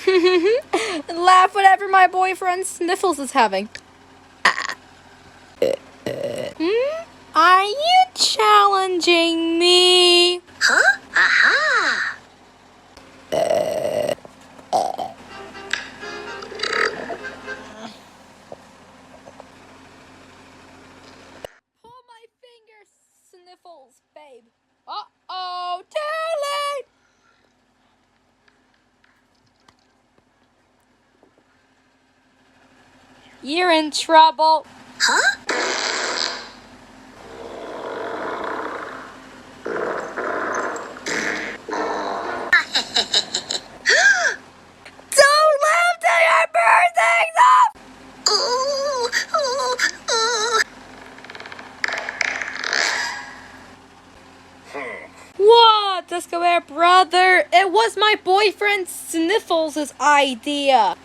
And laugh whatever my boyfriend Sniffles is having. Are you challenging me? Huh? Aha! Pull my finger, Sniffles, babe. Uh-oh, too late! You're in trouble. Huh? Don't laugh till you burn things up! Ooh, ooh, ooh. What, Square brother? It was my boyfriend Sniffles' idea.